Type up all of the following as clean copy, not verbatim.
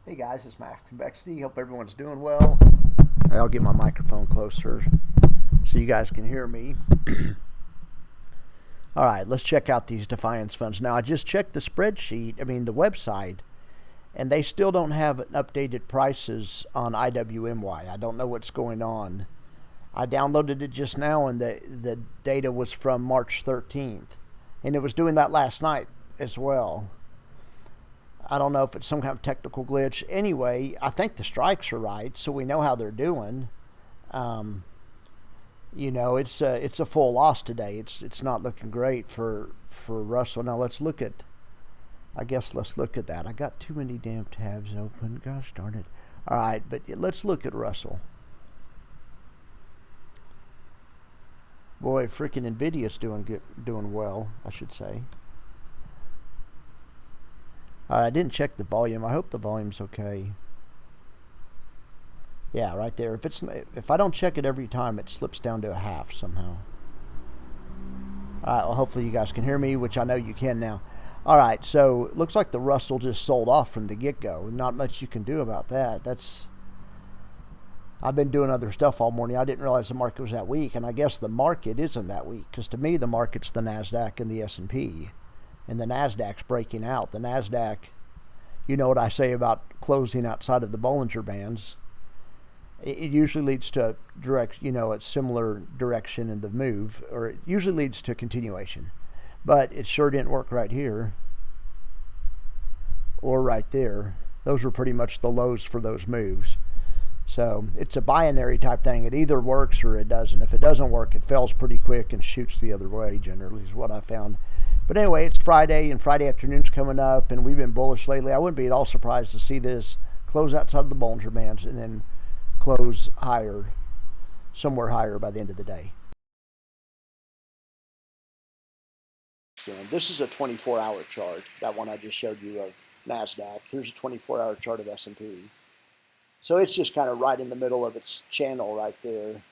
Hey guys, it's Max Convexity. Hope everyone's doing well. I'll get my microphone closer so you guys can hear me. All right, let's check out these Defiance funds. Now, I just checked the the website, and they still don't have updated prices on IWMY. I don't know what's going on. I downloaded it just now, and the data was from March 13th, and it was doing that last night as well. I don't know if it's some kind of technical glitch. Anyway, I think the strikes are right, so we know how they're doing. Um, it's a full loss today. It's not looking great for Russell. Now let's look at that. I got too many damn tabs open. Gosh darn it! All right, but let's look at Russell. Boy, freaking Nvidia's doing well, I should say. All right, I didn't check the volume. I hope the volume's okay. Yeah, right there. If I don't check it every time, it slips down to a half somehow. All right, well, hopefully you guys can hear me, which I know you can now. All right, so it looks like the Russell just sold off from the get-go. Not much you can do about that. I've been doing other stuff all morning. I didn't realize the market was that weak, and I guess the market isn't that weak because to me the market's the Nasdaq and the S&P, and the Nasdaq's breaking out. The Nasdaq, you know what I say about closing outside of the Bollinger Bands. It usually leads to a similar direction in the move, or it usually leads to continuation. But it sure didn't work right here or right there. Those were pretty much the lows for those moves. So it's a binary type thing. It either works or it doesn't. If it doesn't work, it fails pretty quick and shoots the other way, generally, is what I found. But anyway, it's Friday, and Friday afternoon's coming up, and we've been bullish lately. I wouldn't be at all surprised to see this close outside of the Bollinger Bands and then close higher, somewhere higher by the end of the day. This is a 24-hour chart, that one I just showed you of Nasdaq. Here's a 24-hour chart of S&P. So it's just kind of right in the middle of its channel right there.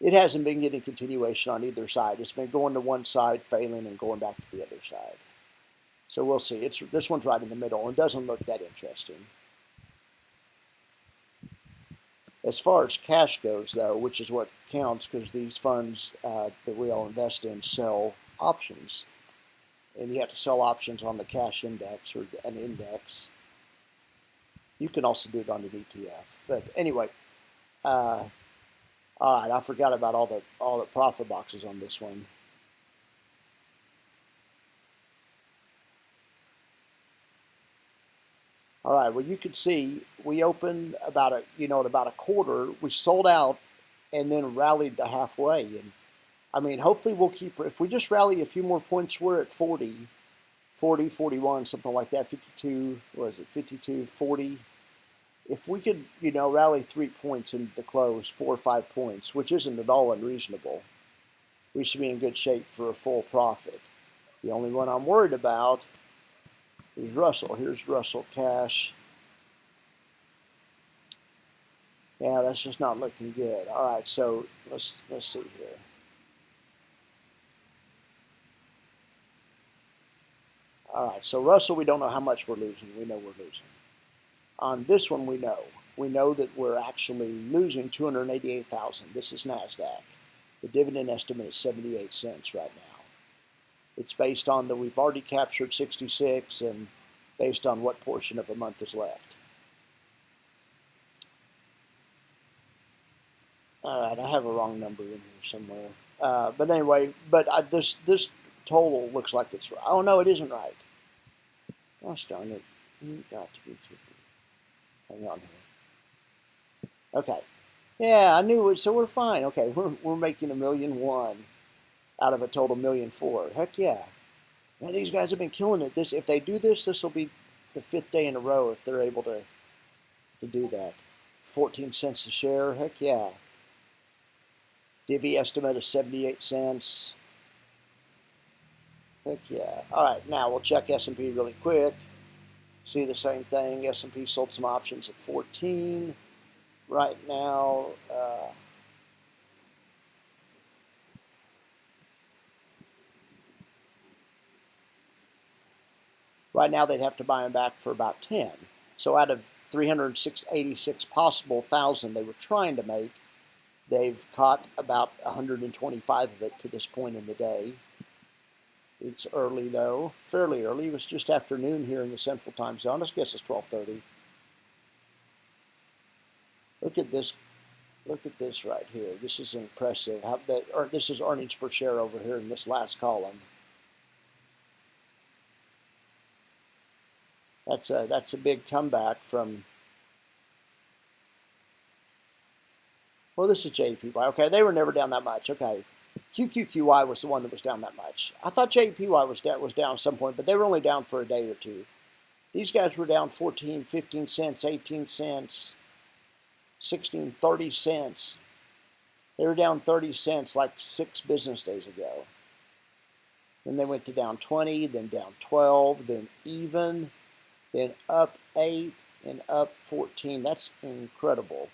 It hasn't been getting continuation on either side. It's been going to one side, failing, and going back to the other side. So we'll see. This one's right in the middle and doesn't look that interesting. As far as cash goes, though, which is what counts because these funds that we all invest in sell options. And you have to sell options on the cash index or an index. You can also do it on an ETF. But anyway, all right, I forgot about all the profit boxes on this one. All right, well, you can see we opened about at about a quarter. We sold out and then rallied to halfway. And I mean, hopefully we'll keep, if we just rally a few more points, we're at 40, 41, something like that, 52, what is it, 52, 40. If we could, rally 3 points in the close, 4 or 5 points, which isn't at all unreasonable, we should be in good shape for a full profit. The only one I'm worried about is Russell. Here's Russell cash. Yeah, that's just not looking good. All right, so let's see here. All right, so Russell, we don't know how much we're losing. We know we're losing. On this one, we know. We know that we're actually losing 288,000. This is Nasdaq. The dividend estimate is 78 cents right now. It's based on that we've already captured 66 and based on what portion of a month is left. All right, I have a wrong number in here somewhere. But anyway, this total looks like it's right. Oh, no, it isn't right. Gosh darn it. You got to be kidding. Hang on here. Okay. Yeah, I knew it, so we're fine. Okay, we're making $1,000,001 out of a total $1,000,004. Heck yeah. Now these guys have been killing it. If they do this, this will be the 5th day in a row if they're able to do that. 14 cents a share. Heck yeah. Divvy estimate of 78 cents. Heck yeah. All right, now we'll check S&P really quick. See the same thing. S&P sold some options at 14. Right now, Right now they'd have to buy them back for about 10. So out of 386 possible thousand they were trying to make, they've caught about 125 of it to this point in the day. It's early though, fairly early. It was just afternoon here in the Central Time Zone. I guess it's 12:30. Look at this. Look at this right here. This is impressive. This is earnings per share over here in this last column. That's a big comeback from. Well, this is JPY. Okay, they were never down that much. Okay, QQQY was the one that was down that much. I thought JPY was down at some point, but they were only down for a day or two. These guys were down 14, 15 cents, 18 cents, 16, 30 cents. They were down 30 cents like 6 business days ago. Then they went to down 20, then down 12, then even, then up 8, and up 14. That's incredible.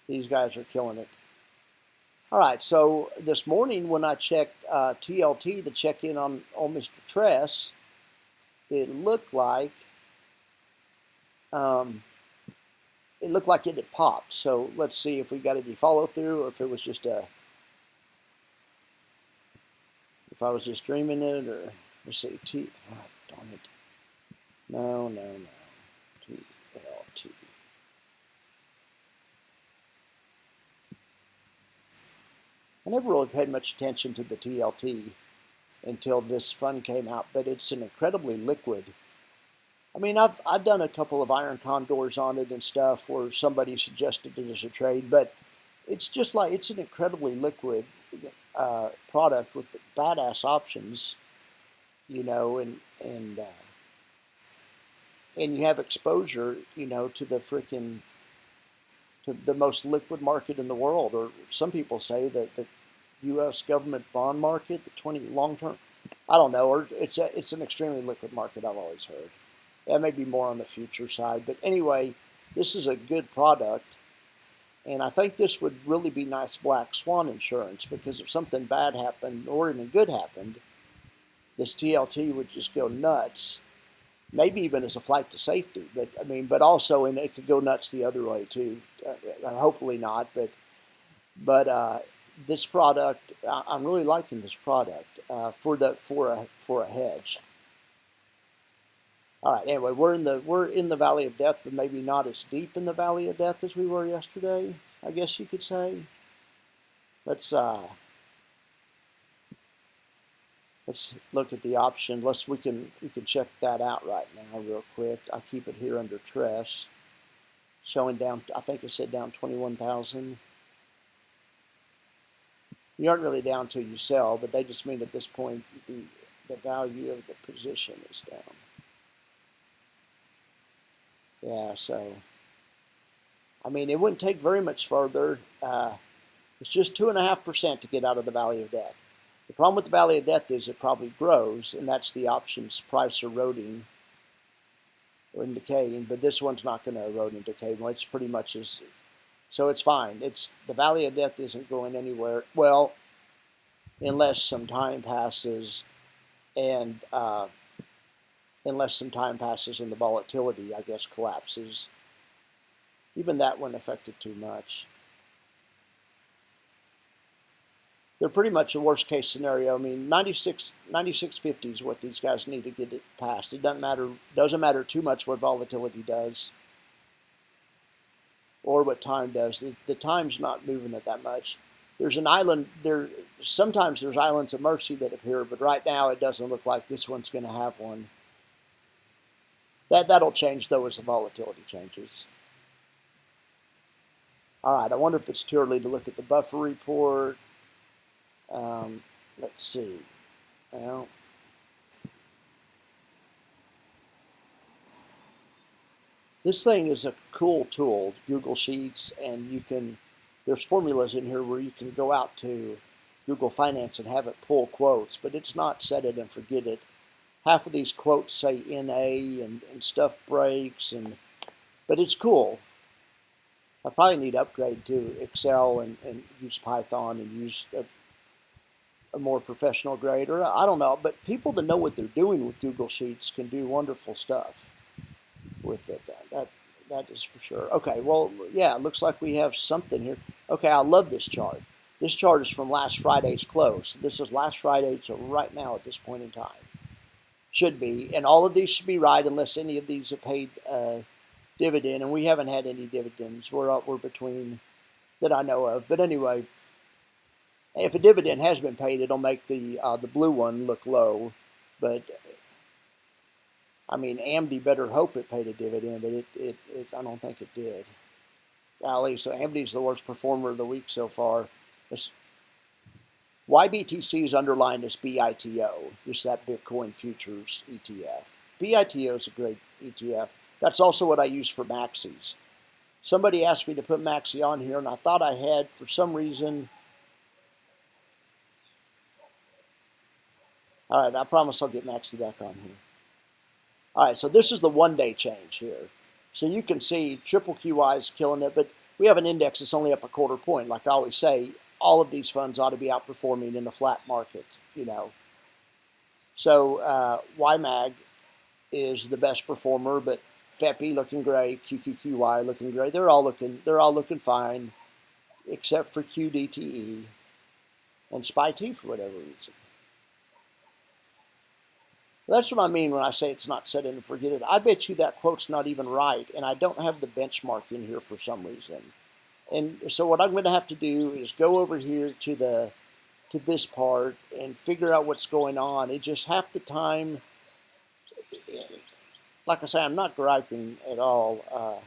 These guys are killing it. All right, so this morning when I checked TLT to check in on Mr. Tress, it looked like it had popped. So let's see if we got any follow through, or if it was just if I was just dreaming it, or let's see. God darn it. No. TLT. I never really paid much attention to the TLT until this fund came out, but it's an incredibly liquid. I mean, I've done a couple of iron condors on it and stuff where somebody suggested it as a trade, but it's just like, it's an incredibly liquid product with badass options, you know, and you have exposure, you know, to the most liquid market in the world, or some people say that the U.S. government bond market, the 20 long-term, I don't know, or it's an extremely liquid market, I've always heard. That may be more on the future side, but anyway, this is a good product, and I think this would really be nice black swan insurance, because if something bad happened, or even good happened, this TLT would just go nuts. Maybe even as a flight to safety, but I mean, but also, and it could go nuts the other way too. Hopefully not, but this product, I'm really liking this product for a hedge. All right. Anyway, we're in the valley of death, but maybe not as deep in the valley of death as we were yesterday, I guess you could say. Let's look at the option. We can check that out right now real quick. I'll keep it here under Tress, showing down. I think it said down 21,000. You aren't really down till you sell, but they just mean at this point the value of the position is down. Yeah, so I mean, it wouldn't take very much further. It's just 2.5% to get out of the valley of death. The problem with the valley of death is it probably grows, and that's the options price eroding or decaying. But this one's not going to erode and decay. Well, it's pretty much so it's fine. The valley of death isn't going anywhere. Well, unless some time passes, and the volatility, I guess, collapses. Even that wouldn't affect it too much. They're pretty much a worst case scenario. I mean, 96.50 is what these guys need to get it past. It doesn't matter too much what volatility does or what time does. The time's not moving it that much. There's an island there. Sometimes there's islands of mercy that appear, but right now it doesn't look like this one's going to have one. That'll change though as the volatility changes. All right, I wonder if it's too early to look at the buffer report. Let's see. Well, this thing is a cool tool, Google Sheets, and there's formulas in here where you can go out to Google Finance and have it pull quotes, but it's not set it and forget it. Half of these quotes say NA and stuff breaks, but it's cool. I probably need to upgrade to Excel and use Python and use a more professional grade, or I don't know. But people that know what they're doing with Google Sheets can do wonderful stuff with it. That is for sure. Okay, well, yeah, it looks like we have something here. Okay, I love this chart. This chart is from last Friday's close. This is last Friday to right now at this point in time. Should be, and all of these should be right unless any of these have paid dividend, and we haven't had any dividends. We're between that I know of. But anyway, if a dividend has been paid, it'll make the blue one look low. But I mean, AMD better hope it paid a dividend, but it I don't think it did. Golly, so AMD's the worst performer of the week so far. This YBTC is underlined as BITO, just that Bitcoin futures ETF. BITO is a great ETF. That's also what I use for Maxis. Somebody asked me to put Maxi on here, and I thought I had for some reason. All right, I promise I'll get Maxi back on here. All right, so this is the one-day change here. So you can see triple QI is killing it, but we have an index that's only up a quarter point. Like I always say, all of these funds ought to be outperforming in a flat market, you know. So YMAG is the best performer, but FEPI looking great, QQQY looking great. They're all looking fine, except for QDTE and SPY-T for whatever reason. That's what I mean when I say it's not set in and forget it. I bet you that quote's not even right, and I don't have the benchmark in here for some reason. And so what I'm going to have to do is go over here to this part and figure out what's going on. It just half the time, like I say, I'm not griping at all.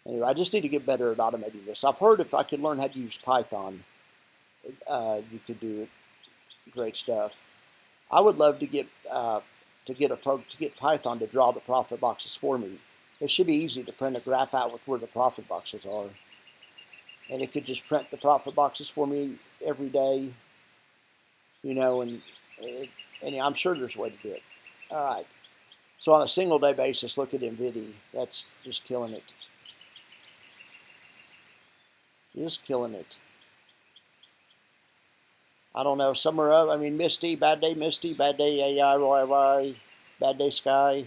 Anyway, I just need to get better at automating this. I've heard if I could learn how to use Python, you could do great stuff. I would love to get Python to draw the profit boxes for me. It should be easy to print a graph out with where the profit boxes are, and it could just print the profit boxes for me every day, you know. And I'm sure there's a way to do it. All right. So on a single day basis, look at NVIDIA. That's just killing it. Just killing it. I don't know, somewhere up. I mean, Misty, bad day AIYY, bad day Sky,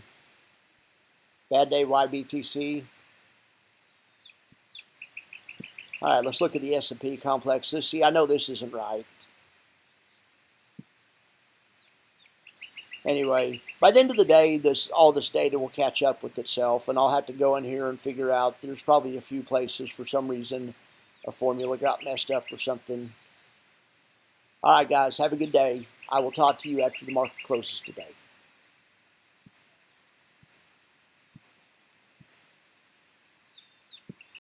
bad day YBTC. All right, let's look at the S&P complex. See, I know this isn't right. Anyway, by the end of the day, all this data will catch up with itself, and I'll have to go in here and figure out. There's probably a few places for some reason a formula got messed up or something. All right, guys, have a good day. I will talk to you after the market closes today.